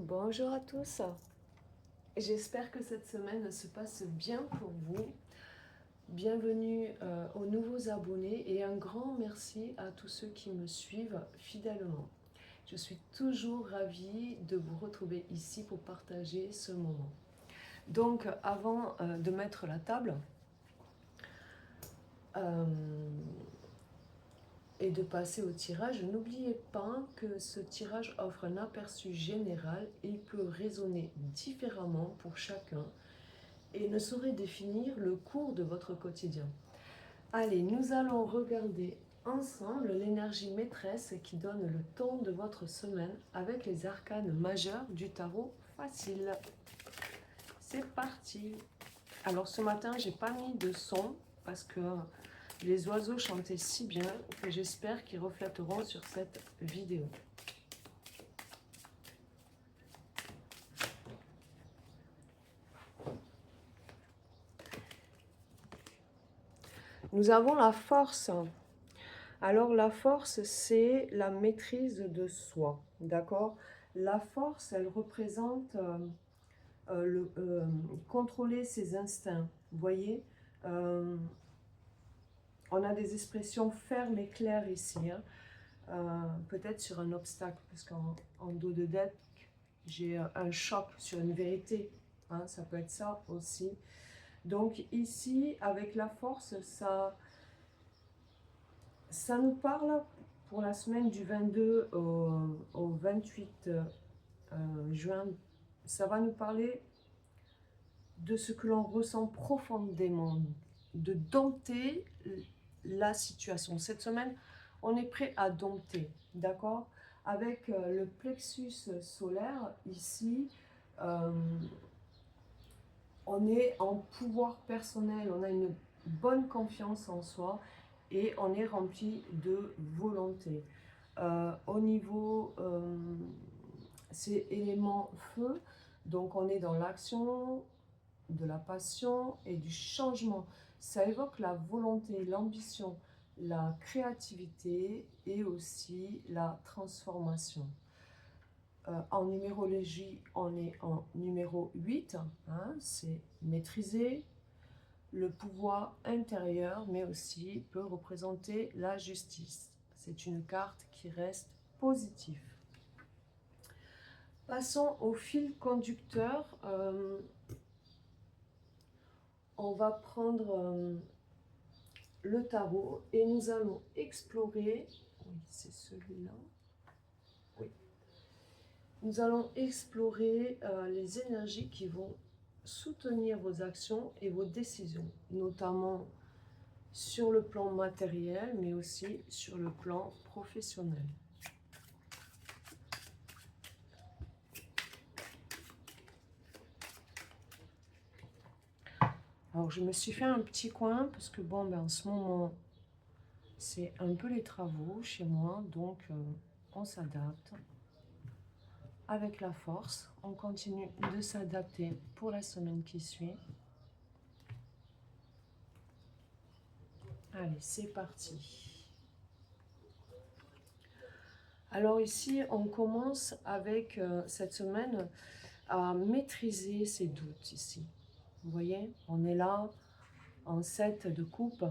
Bonjour à tous, j'espère que cette semaine se passe bien pour vous. Bienvenue aux nouveaux abonnés et un grand merci à tous ceux qui me suivent fidèlement. Je suis toujours ravie de vous retrouver ici pour partager ce moment. Donc avant de mettre la table et de passer au tirage, n'oubliez pas que ce tirage offre un aperçu général et il peut résonner différemment pour chacun et ne saurait définir le cours de votre quotidien. Allez, nous allons regarder ensemble l'énergie maîtresse qui donne le ton de votre semaine avec les arcanes majeurs du tarot facile. C'est parti. Alors ce matin, j'ai pas mis de son parce que les oiseaux chantaient si bien que j'espère qu'ils reflèteront sur cette vidéo. Nous avons la force. Alors la force, c'est la maîtrise de soi, d'accord? La force, elle représente contrôler ses instincts, vous voyez? On a des expressions fermes et claires ici, hein. Peut-être sur un obstacle, parce qu'en dos de deck, j'ai un choc sur une vérité, hein, ça peut être ça aussi. Donc ici, avec la force, ça nous parle pour la semaine du 22 au 28 juin. Ça va nous parler de ce que l'on ressent profondément, de dompter la situation. Cette semaine, on est prêt à dompter, d'accord? Avec le plexus solaire, ici, on est en pouvoir personnel, on a une bonne confiance en soi et on est rempli de volonté. Au niveau, c'est élément feu, donc on est dans l'action, de la passion et du changement. Ça évoque la volonté, l'ambition, la créativité et aussi la transformation. En numérologie, on est en numéro 8, hein, c'est maîtriser le pouvoir intérieur, mais aussi peut représenter la justice. C'est une carte qui reste positive. Passons au fil conducteur. On va prendre le tarot et nous allons explorer, oui c'est celui-là, oui, nous allons explorer les énergies qui vont soutenir vos actions et vos décisions, notamment sur le plan matériel, mais aussi sur le plan professionnel. Alors je me suis fait un petit coin parce que bon, ben, en ce moment, c'est un peu les travaux chez moi, donc on s'adapte. Avec la force, on continue de s'adapter pour la semaine qui suit. Allez, c'est parti. Alors ici, on commence avec cette semaine à maîtriser ses doutes ici. Vous voyez, on est là en 7 de coupe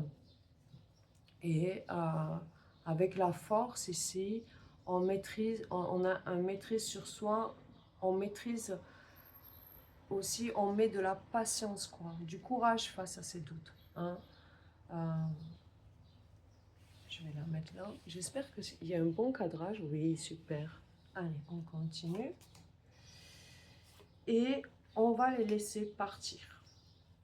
et avec la force ici, on maîtrise, on a un maîtrise sur soi, on maîtrise aussi, on met de la patience, quoi, du courage face à ses doutes, hein. Je vais la mettre là. J'espère qu'il y a un bon cadrage. Oui, super. Allez, on continue. Et on va les laisser partir.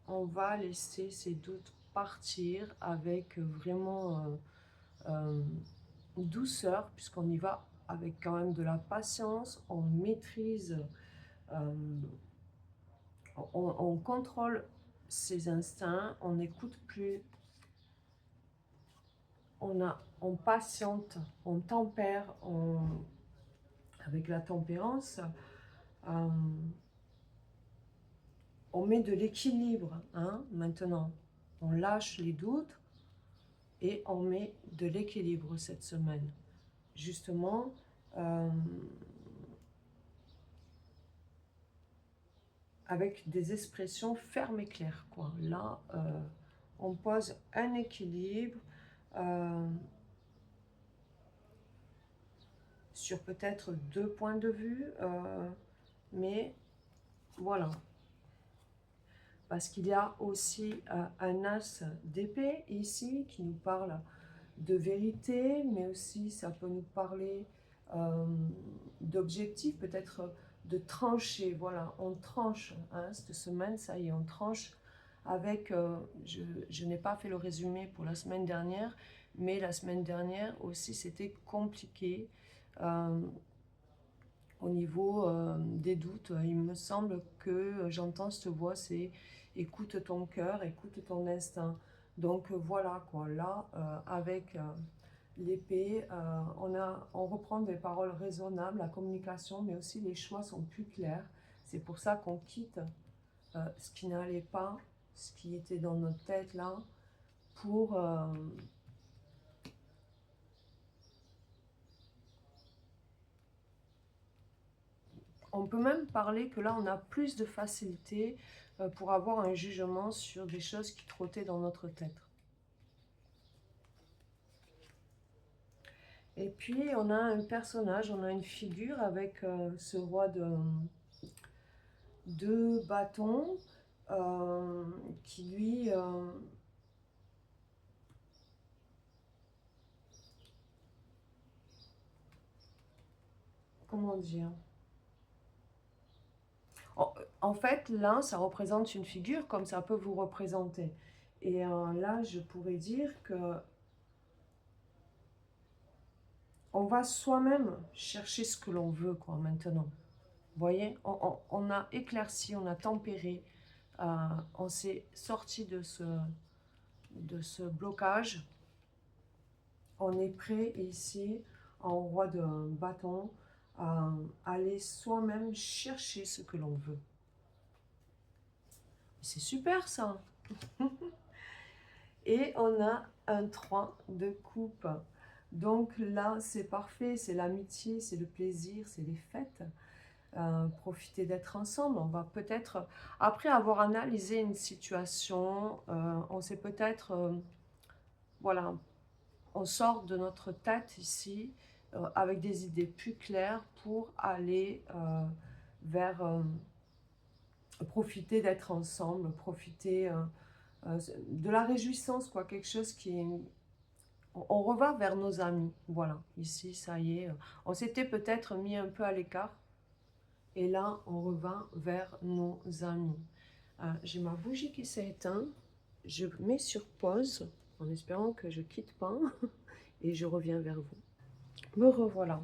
On va laisser ces doutes partir avec vraiment douceur, puisqu'on y va avec quand même de la patience. On maîtrise, on contrôle ses instincts, on n'écoute plus. On patiente, on tempère, avec la tempérance, on met de l'équilibre, hein, maintenant. On lâche les doutes et on met de l'équilibre cette semaine. Justement, avec des expressions fermes et claires, quoi. Là, on pose un équilibre sur peut-être 2 points de vue, mais voilà. Parce qu'il y a aussi un as d'épée ici qui nous parle de vérité, mais aussi ça peut nous parler d'objectifs, peut-être de trancher. Voilà, on tranche, hein, cette semaine, ça y est, on tranche avec, je n'ai pas fait le résumé pour la semaine dernière, mais la semaine dernière aussi c'était compliqué au niveau des doutes. Il me semble que j'entends cette voix, c'est écoute ton cœur, écoute ton instinct. Donc voilà quoi, là avec l'épée, on reprend des paroles raisonnables, la communication, mais aussi les choix sont plus clairs. C'est pour ça qu'on quitte ce qui n'allait pas, ce qui était dans notre tête là, pour on peut même parler que là on a plus de facilité pour avoir un jugement sur des choses qui trottaient dans notre tête. Et puis on a un personnage, on a une figure avec ce roi de bâton qui lui comment dire, en fait là ça représente une figure comme ça peut vous représenter, et là je pourrais dire que on va soi-même chercher ce que l'on veut quoi maintenant. Vous voyez, on a éclairci, on a tempéré, on s'est sorti de ce blocage. On est prêt ici, en roi de bâton, à aller soi-même chercher ce que l'on veut. C'est super ça. Et on a un 3 de coupe. Donc là, c'est parfait, c'est l'amitié, c'est le plaisir, c'est les fêtes. Profiter d'être ensemble. On va peut-être, après avoir analysé une situation, on sait peut-être, voilà, on sort de notre tête ici avec des idées plus claires pour aller vers profiter d'être ensemble, profiter de la réjouissance, quoi, quelque chose qui est... On revient vers nos amis, voilà, ici, ça y est, on s'était peut-être mis un peu à l'écart, et là, on revient vers nos amis. J'ai ma bougie qui s'est éteinte. Je mets sur pause en espérant que je ne quitte pas et je reviens vers vous. Me revoilà.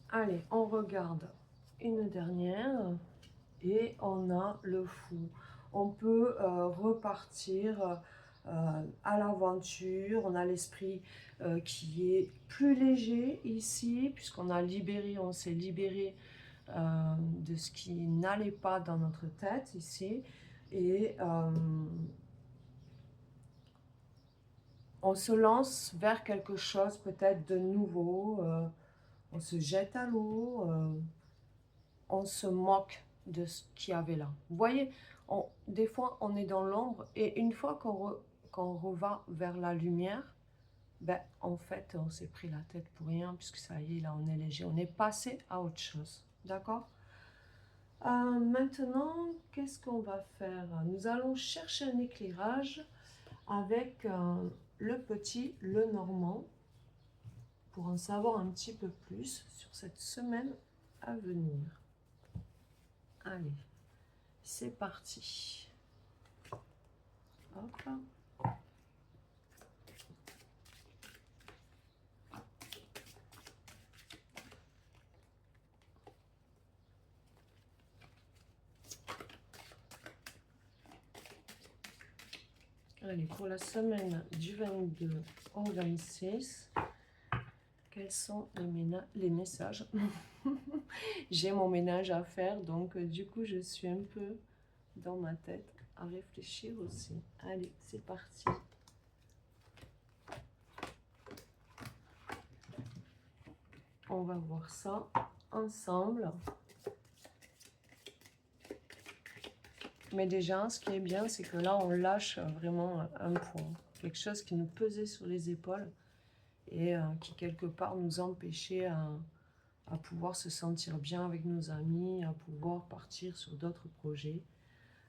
Allez, on regarde une dernière et on a le fou. On peut repartir à l'aventure. On a l'esprit qui est plus léger ici puisqu'on a libéré, on s'est libéré de ce qui n'allait pas dans notre tête ici, et on se lance vers quelque chose peut-être de nouveau, on se jette à l'eau, on se moque de ce qu'il y avait là. Vous voyez, des fois on est dans l'ombre, et une fois qu'on revient vers la lumière, ben, en fait on s'est pris la tête pour rien, puisque ça y est, là on est léger, on est passé à autre chose, d'accord? Maintenant, qu'est-ce qu'on va faire? Nous allons chercher un éclairage avec le petit Lenormand pour en savoir un petit peu plus sur cette semaine à venir. Allez, c'est parti. Hop. Allez, pour la semaine du 22 au 26, quels sont les messages? J'ai mon ménage à faire, donc du coup, je suis un peu dans ma tête à réfléchir aussi. Allez, c'est parti. On va voir ça ensemble. Mais déjà, ce qui est bien, c'est que là, on lâche vraiment un poids. Quelque chose qui nous pesait sur les épaules et qui, quelque part, nous empêchait à pouvoir se sentir bien avec nos amis, à pouvoir partir sur d'autres projets.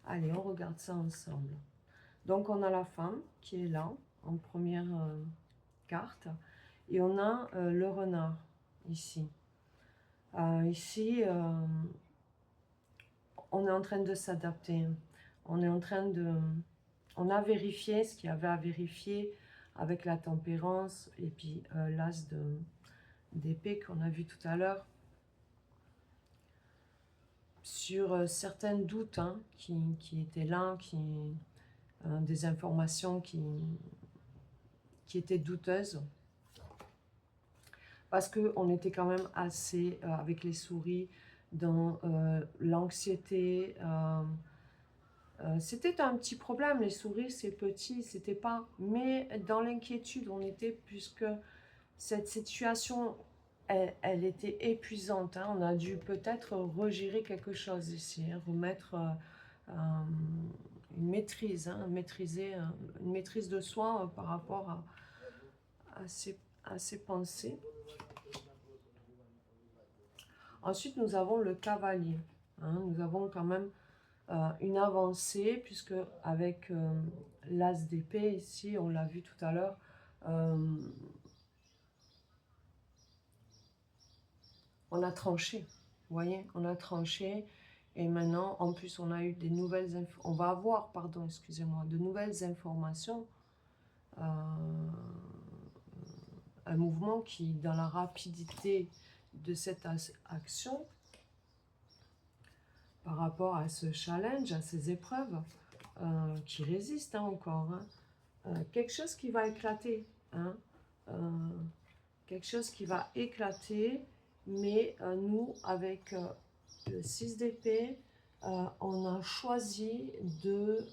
Allez, on regarde ça ensemble. Donc, on a la femme qui est là, en première carte. Et on a le renard, ici. Ici, on est en train de s'adapter. On est en train de... On a vérifié ce qu'il y avait à vérifier avec la tempérance et puis l'as d'épée qu'on a vu tout à l'heure. Sur certains doutes hein, qui étaient là, des informations qui étaient douteuses. Parce qu'on était quand même assez, avec les souris, dans l'anxiété. C'était un petit problème, les souris, c'est petit, c'était pas... Mais dans l'inquiétude, on était, puisque cette situation, elle était épuisante. Hein, on a dû peut-être regérer quelque chose ici, hein, remettre une maîtrise, hein, une maîtrise de soi par rapport à ses pensées. Ensuite, nous avons le cavalier. Hein, nous avons quand même une avancée, puisque avec l'as d'épée, ici, on l'a vu tout à l'heure, on a tranché. Vous voyez, on a tranché. Et maintenant, en plus, on a eu des nouvelles... On va avoir, pardon, excusez-moi, de nouvelles informations. Un mouvement qui, dans la rapidité de cette action, par rapport à ce challenge, à ces épreuves, qui résistent hein, encore, hein, quelque chose qui va éclater, hein, quelque chose qui va éclater, mais nous, avec le 6 d'épée, on a choisi de,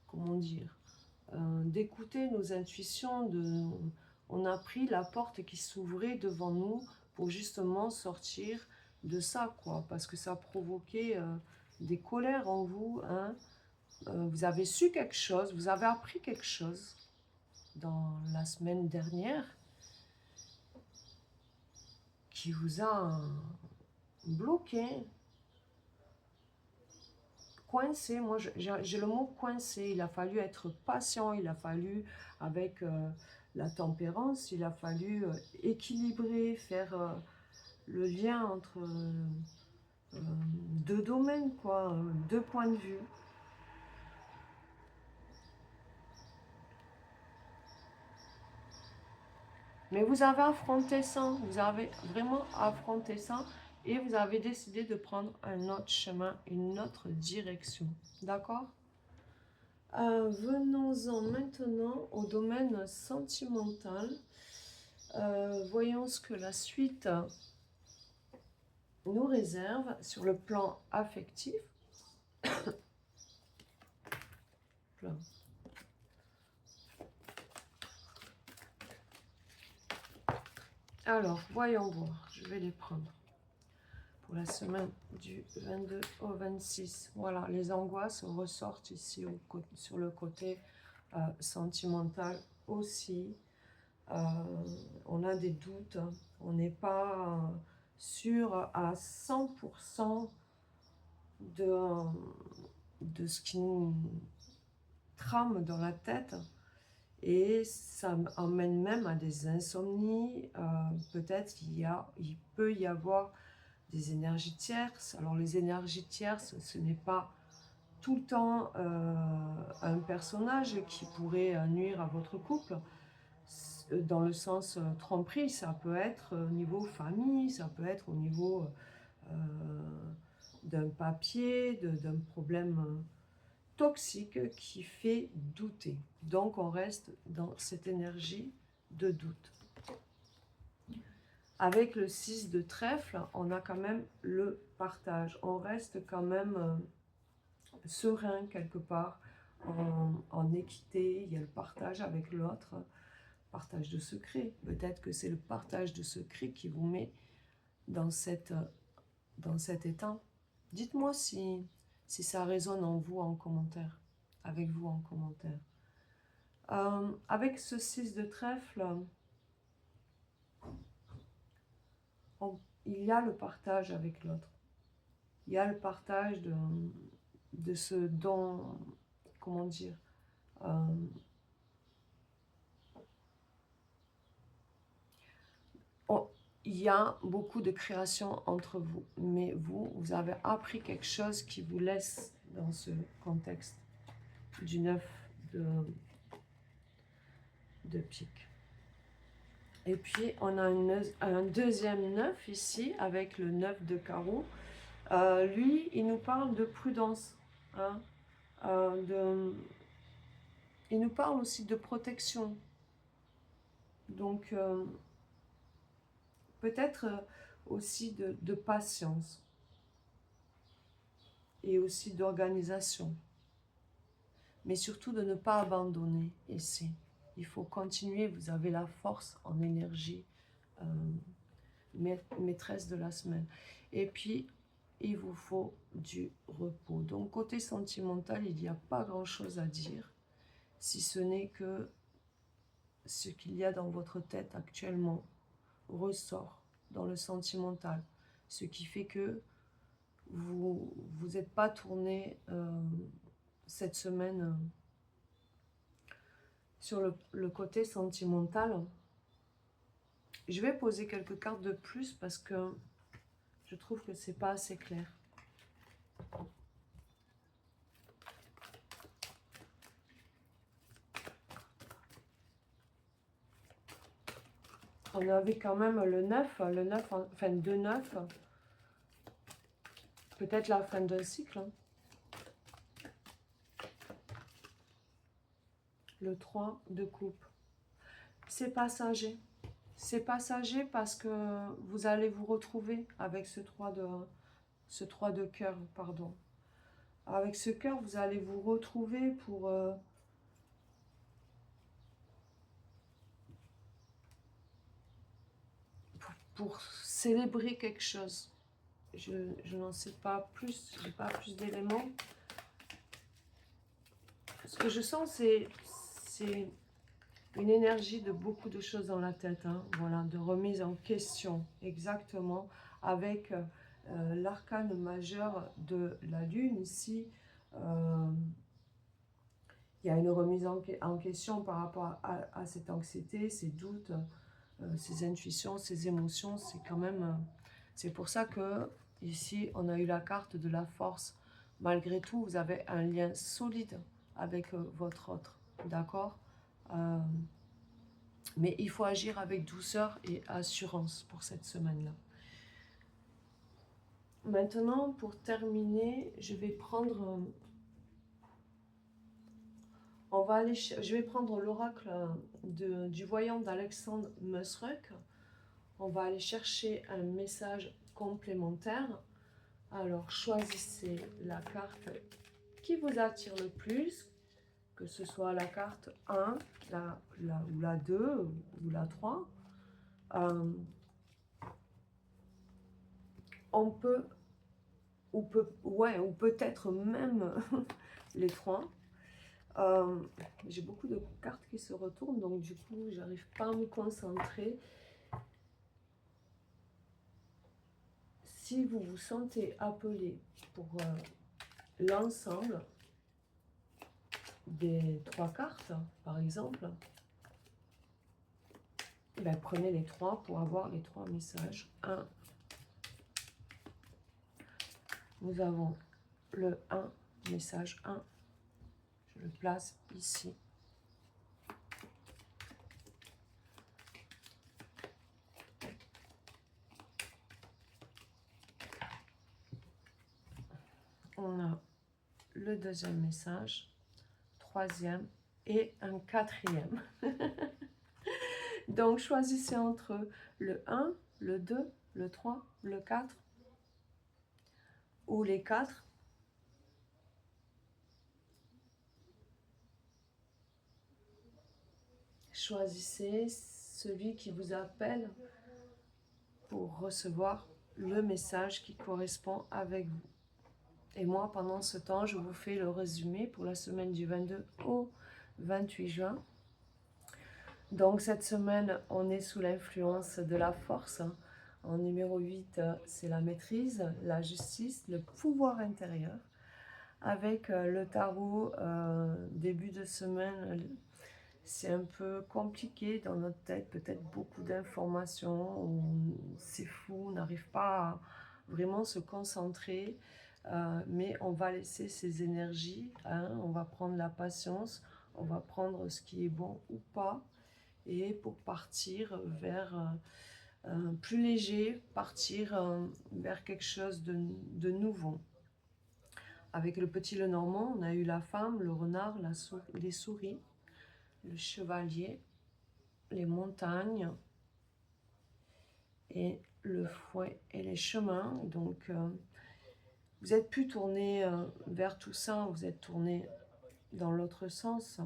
comment dire, d'écouter nos intuitions, on a pris la porte qui s'ouvrait devant nous pour justement sortir de ça, quoi, parce que ça a provoqué des colères en vous, hein. Vous avez su quelque chose, vous avez appris quelque chose dans la semaine dernière qui vous a bloqué, coincé. Moi, j'ai le mot coincé. Il a fallu être patient, il a fallu, avec la tempérance, il a fallu équilibrer, faire le lien entre deux domaines, quoi, deux points de vue. Mais vous avez affronté ça, vous avez vraiment affronté ça et vous avez décidé de prendre un autre chemin, une autre direction. D'accord? Venons-en maintenant au domaine sentimental. Voyons ce que la suite nous réserve sur le plan affectif. Alors, voyons voir, je vais les prendre pour la semaine du 22 au 26. Voilà, les angoisses ressortent ici sur le côté sentimental aussi. On a des doutes, on n'est pas sûr à 100% de ce qui nous trame dans la tête. Et ça emmène même à des insomnies. Peut-être il peut y avoir des énergies tierces. Alors les énergies tierces, ce n'est pas tout le temps un personnage qui pourrait nuire à votre couple. Dans le sens tromperie, ça peut être au niveau famille, ça peut être au niveau d'un papier, d'un problème toxique qui fait douter. Donc on reste dans cette énergie de doute. Avec le 6 de trèfle, on a quand même le partage. On reste quand même serein quelque part, en équité. Il y a le partage avec l'autre, partage de secrets. Peut-être que c'est le partage de secrets qui vous met dans cet état. Dites-moi si si ça résonne en vous en commentaire, avec vous en commentaire. Avec ce 6 de trèfle, il y a le partage avec l'autre. Il y a le partage de ce dont, comment dire, il y a beaucoup de création entre vous, mais vous avez appris quelque chose qui vous laisse dans ce contexte du 9 de pique. Et puis, on a un deuxième 9 ici, avec le 9 de carreau. Lui, il nous parle de prudence. Hein, il nous parle aussi de protection. Donc, peut-être aussi de patience. Et aussi d'organisation. Mais surtout de ne pas abandonner ici. Il faut continuer, vous avez la force en énergie, maîtresse de la semaine. Et puis, il vous faut du repos. Donc, côté sentimental, il n'y a pas grand-chose à dire, si ce n'est que ce qu'il y a dans votre tête actuellement ressort dans le sentimental. Ce qui fait que vous n'êtes pas tourné cette semaine sur le côté sentimental. Je vais poser quelques cartes de plus parce que je trouve que c'est pas assez clair. On avait quand même le 9, enfin 2-9. Peut-être la fin d'un cycle. Hein. Le 3 de coupe. C'est passager. C'est passager parce que vous allez vous retrouver avec ce 3 de cœur, pardon. Avec ce cœur, vous allez vous retrouver pour célébrer quelque chose. Je n'en sais pas plus, je n'ai pas plus d'éléments. Ce que je sens, c'est une énergie de beaucoup de choses dans la tête, hein, voilà, de remise en question, exactement, avec l'arcane majeur de la Lune ici. Il y a une remise en question par rapport à cette anxiété, ces doutes, ces intuitions, ces émotions. C'est quand même... c'est pour ça que ici, on a eu la carte de la force. Malgré tout, vous avez un lien solide avec votre autre, d'accord? Mais il faut agir avec douceur et assurance pour cette semaine-là. Maintenant, pour terminer, je vais prendre... je vais prendre l'oracle du voyant d'Alexandre Musruck. On va aller chercher un message complémentaire. Alors, choisissez la carte qui vous attire le plus, que ce soit la carte 1, ou la 2, ou la 3. On peut, ou peut-être même les 3. J'ai beaucoup de cartes qui se retournent, donc du coup, j'arrive pas à me concentrer. Si vous vous sentez appelé pour l'ensemble des 3 cartes, par exemple, ben, prenez les 3 pour avoir les 3 messages. 1. Nous avons le 1, message 1. Je le place ici. On a le deuxième message, troisième et un quatrième. Donc, choisissez entre le 1, le 2, le 3, le 4 ou les 4. Choisissez celui qui vous appelle pour recevoir le message qui correspond avec vous. Et moi, pendant ce temps, je vous fais le résumé pour la semaine du 22 au 28 juin. Donc cette semaine, on est sous l'influence de la force. En numéro 8, c'est la maîtrise, la justice, le pouvoir intérieur. Avec le tarot, début de semaine, c'est un peu compliqué dans notre tête, peut-être beaucoup d'informations, c'est fou, on n'arrive pas à vraiment se concentrer, mais on va laisser ces énergies, hein, on va prendre la patience, on va prendre ce qui est bon ou pas, et pour partir vers plus léger, partir vers quelque chose de nouveau. Avec le petit Lenormand, on a eu la femme, le renard, les souris, le chevalier, les montagnes et le fouet et les chemins. Donc, vous êtes plus tourné vers tout ça, vous êtes tourné dans l'autre sens.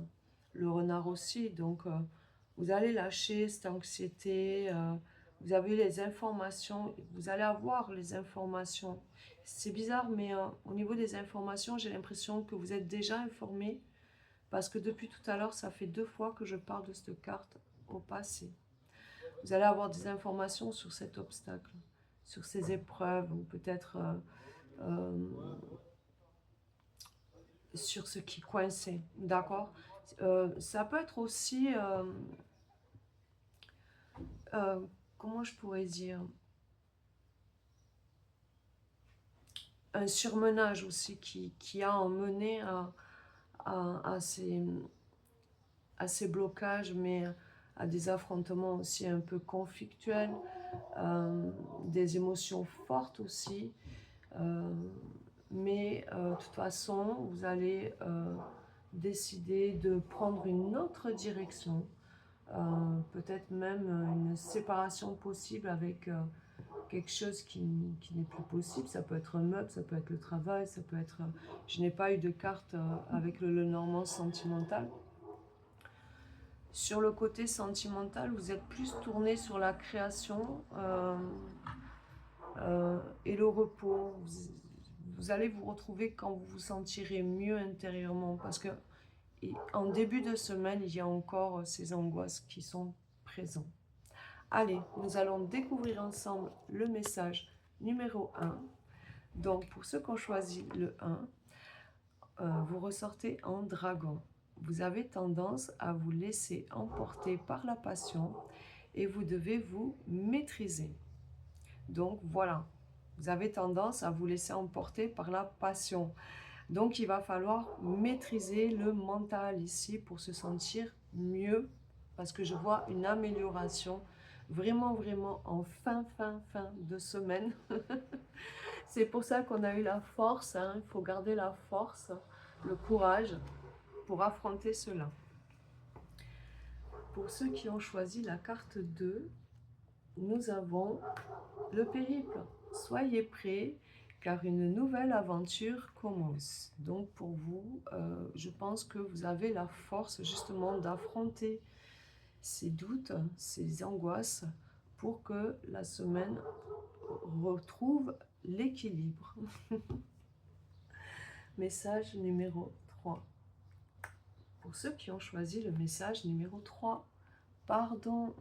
Le renard aussi, donc vous allez lâcher cette anxiété, vous avez les informations, vous allez avoir les informations. C'est bizarre, mais au niveau des informations, j'ai l'impression que vous êtes déjà informé, parce que depuis tout à l'heure, ça fait 2 fois que je parle de cette carte au passé. Vous allez avoir des informations sur cet obstacle, sur ces épreuves, ou peut-être sur ce qui coinçait, d'accord? Ça peut être aussi, comment je pourrais dire, un surmenage aussi qui a emmené à ces blocages, mais à des affrontements aussi un peu conflictuels, des émotions fortes aussi. Mais de toute façon, vous allez décider de prendre une autre direction, peut-être même une séparation possible avec quelque chose qui n'est plus possible. Ça peut être un meuble, ça peut être le travail, ça peut être... Je n'ai pas eu de carte avec le Lenormand sentimental. Sur le côté sentimental, vous êtes plus tourné sur la création et le repos. Vous allez vous retrouver quand vous vous sentirez mieux intérieurement, parce que en début de semaine, il y a encore ces angoisses qui sont présentes. Allez, nous allons découvrir ensemble le message numéro 1. Donc, pour ceux qui ont choisi le 1, vous ressortez en dragon. Vous avez tendance à vous laisser emporter par la passion et vous devez vous maîtriser. Donc, voilà, vous avez tendance à vous laisser emporter par la passion. Donc, il va falloir maîtriser le mental ici pour se sentir mieux, parce que je vois une amélioration vraiment en fin de semaine. C'est pour ça qu'on a eu la force, hein. Il faut garder la force, le courage pour affronter cela. Pour ceux qui ont choisi la carte 2, nous avons le périple. Soyez prêts, car une nouvelle aventure commence. Donc pour vous, je pense que vous avez la force justement d'affronter ces doutes, ces angoisses, pour que la semaine retrouve l'équilibre. Message numéro 3. Pour ceux qui ont choisi le message numéro 3, pardon.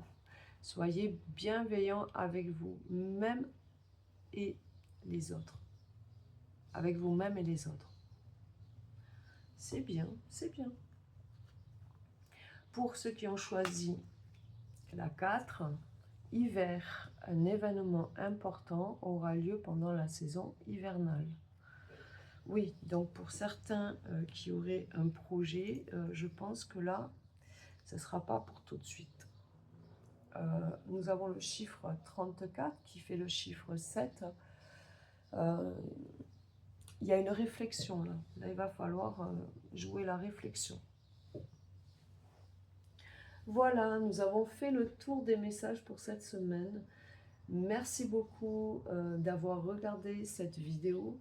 Soyez bienveillants avec vous-même et les autres. Avec vous-même et les autres. C'est bien, c'est bien. Pour ceux qui ont choisi la 4, hiver, un événement important aura lieu pendant la saison hivernale. Oui, donc pour certains qui auraient un projet, je pense que là, ce ne sera pas pour tout de suite. Nous avons le chiffre 34 qui fait le chiffre 7. Il y a une réflexion là. Là, il va falloir jouer la réflexion. Voilà, nous avons fait le tour des messages pour cette semaine. Merci beaucoup d'avoir regardé cette vidéo.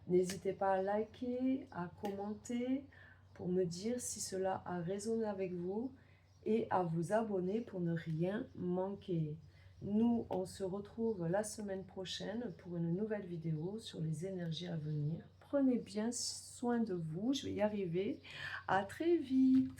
N'hésitez pas à liker, à commenter pour me dire si cela a résonné avec vous et à vous abonner pour ne rien manquer. Nous, on se retrouve la semaine prochaine pour une nouvelle vidéo sur les énergies à venir. prenez bien soin de vous, je vais y arriver. À très vite.